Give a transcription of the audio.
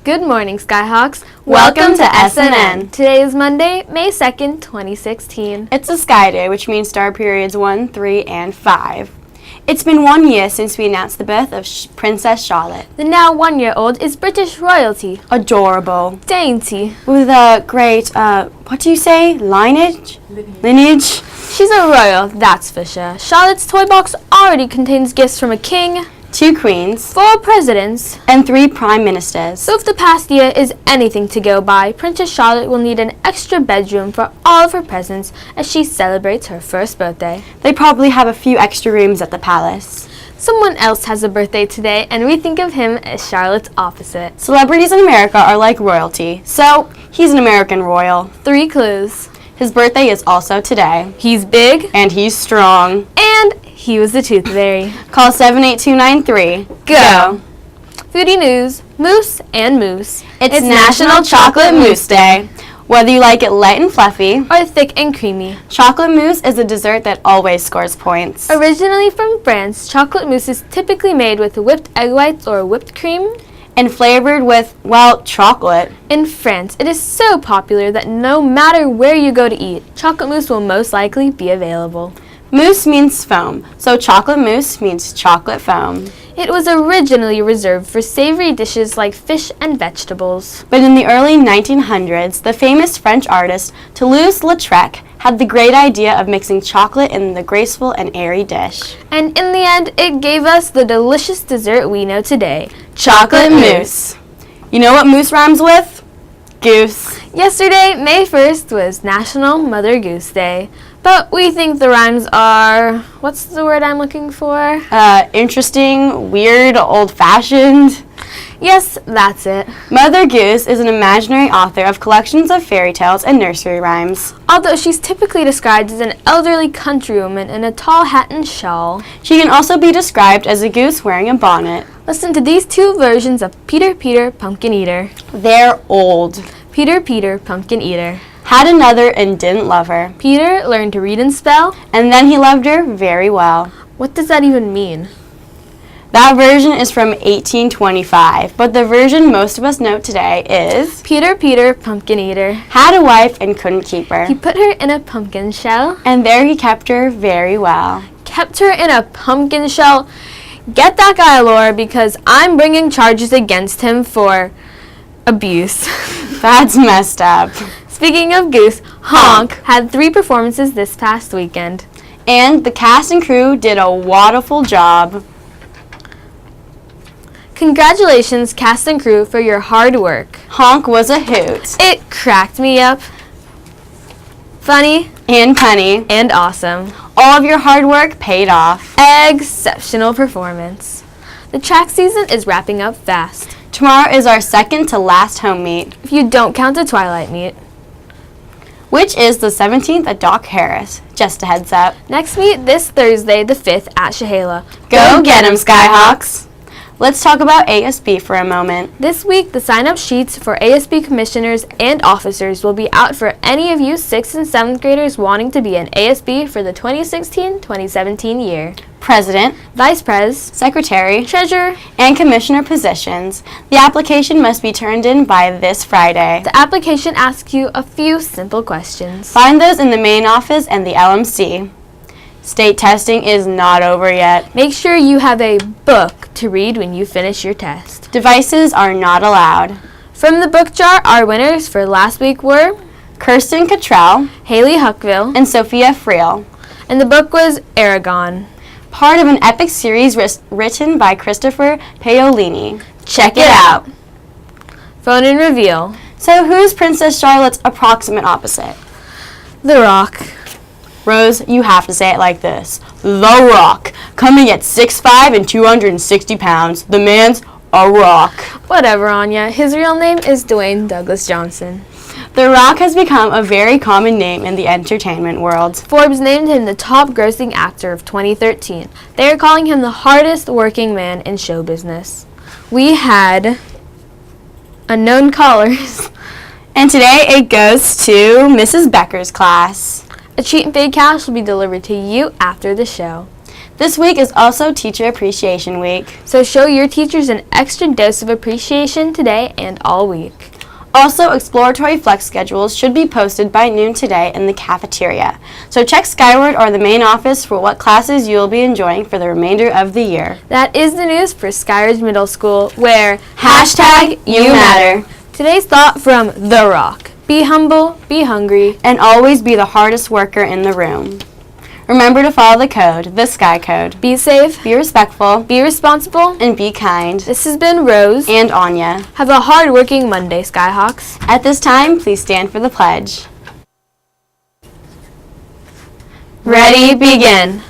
Good morning, Skyhawks. Welcome to S.N.N. Today is Monday, May 2nd, 2016. It's a Sky Day, which means star periods 1, 3, and 5. It's been 1 year since we announced the birth of Princess Charlotte. The now 1-year-old is British royalty. Adorable. Dainty. With a great, what do you say? Lineage? She's a royal, that's for sure. Charlotte's toy box already contains gifts from a king, 2 queens, 4 presidents, and 3 prime ministers. So if the past year is anything to go by, Princess Charlotte will need an extra bedroom for all of her presents as she celebrates her first birthday. They probably have a few extra rooms at the palace. Someone else has a birthday today, and we think of him as Charlotte's opposite. Celebrities in America are like royalty, so he's an American royal. 3 clues. His birthday is also today. He's big. And he's strong. And he was the tooth fairy. Call 78293. Go. Foodie news, moose and moose. It's National Chocolate Mousse Day. Whether you like it light and fluffy or thick and creamy, chocolate mousse is a dessert that always scores points. Originally from France, chocolate mousse is typically made with whipped egg whites or whipped cream and flavored with, well, chocolate. In France, it is so popular that no matter where you go to eat, chocolate mousse will most likely be available. Mousse means foam, so chocolate mousse means chocolate foam. It was originally reserved for savory dishes like fish and vegetables. But in the early 1900s, the famous French artist Toulouse-Lautrec had the great idea of mixing chocolate in the graceful and airy dish. And in the end, it gave us the delicious dessert we know today, chocolate mousse. You know what mousse rhymes with? Goose. Yesterday, May 1st, was National Mother Goose Day. But we think the rhymes are, what's the word I'm looking for? Interesting, weird, old-fashioned. Yes, that's it. Mother Goose is an imaginary author of collections of fairy tales and nursery rhymes. Although she's typically described as an elderly countrywoman in a tall hat and shawl. She can also be described as a goose wearing a bonnet. Listen to these 2 versions of Peter, Peter, Pumpkin Eater. They're old. Peter, Peter, Pumpkin Eater. Had another and didn't love her. Peter learned to read and spell. And then he loved her very well. What does that even mean? That version is from 1825, but the version most of us know today is Peter, Peter, Pumpkin Eater. Had a wife and couldn't keep her. He put her in a pumpkin shell. And there he kept her very well. Kept her in a pumpkin shell? Get that guy, Laura, because I'm bringing charges against him for abuse. That's messed up. Speaking of Goose, Honk had 3 performances this past weekend. And the cast and crew did a wonderful job. Congratulations, cast and crew, for your hard work. Honk was a hoot. It cracked me up. Funny. And punny. And awesome. All of your hard work paid off. Exceptional performance. The track season is wrapping up fast. Tomorrow is our second to last home meet. If you don't count the Twilight meet. Which is the 17th at Doc Harris. Just a heads up. Next meet this Thursday, the 5th, at Chehalis. Go get 'em, Skyhawks! Let's talk about ASB for a moment. This week, the sign-up sheets for ASB commissioners and officers will be out for any of you 6th and 7th graders wanting to be an ASB for the 2016-2017 year. President, Vice Pres, Secretary, Treasurer, and Commissioner positions. The application must be turned in by this Friday. The application asks you a few simple questions. Find those in the main office and the LMC. State testing is not over yet. Make sure you have a book to read when you finish your test. Devices are not allowed. From the book jar, our winners for last week were Kirsten Cottrell, Haley Huckville, and Sophia Friel. And the book was Aragon, part of an epic series written by Christopher Paolini. Check it out. Phone and reveal. So who's Princess Charlotte's approximate opposite? The Rock. Rose, you have to say it like this. The Rock, coming at 6'5" and 260 pounds. The man's a rock. Whatever, Anya. His real name is Dwayne Douglas Johnson. The Rock has become a very common name in the entertainment world. Forbes named him the top grossing actor of 2013. They are calling him the hardest working man in show business. We had unknown callers. And today it goes to Mrs. Becker's class. A treat and paid cash will be delivered to you after the show. This week is also Teacher Appreciation Week. So show your teachers an extra dose of appreciation today and all week. Also, exploratory flex schedules should be posted by noon today in the cafeteria. So check Skyward or the main office for what classes you will be enjoying for the remainder of the year. That is the news for Skyridge Middle School, where #YouMatter. Today's thought from The Rock. Be humble, be hungry, And always be the hardest worker in the room. Remember to follow the code, the Sky Code. be safe, Be respectful be responsible. and be kind. This has been Rose. And Anya. Have a hard-working Monday, Skyhawks. At this time, please stand for the pledge. Ready, begin.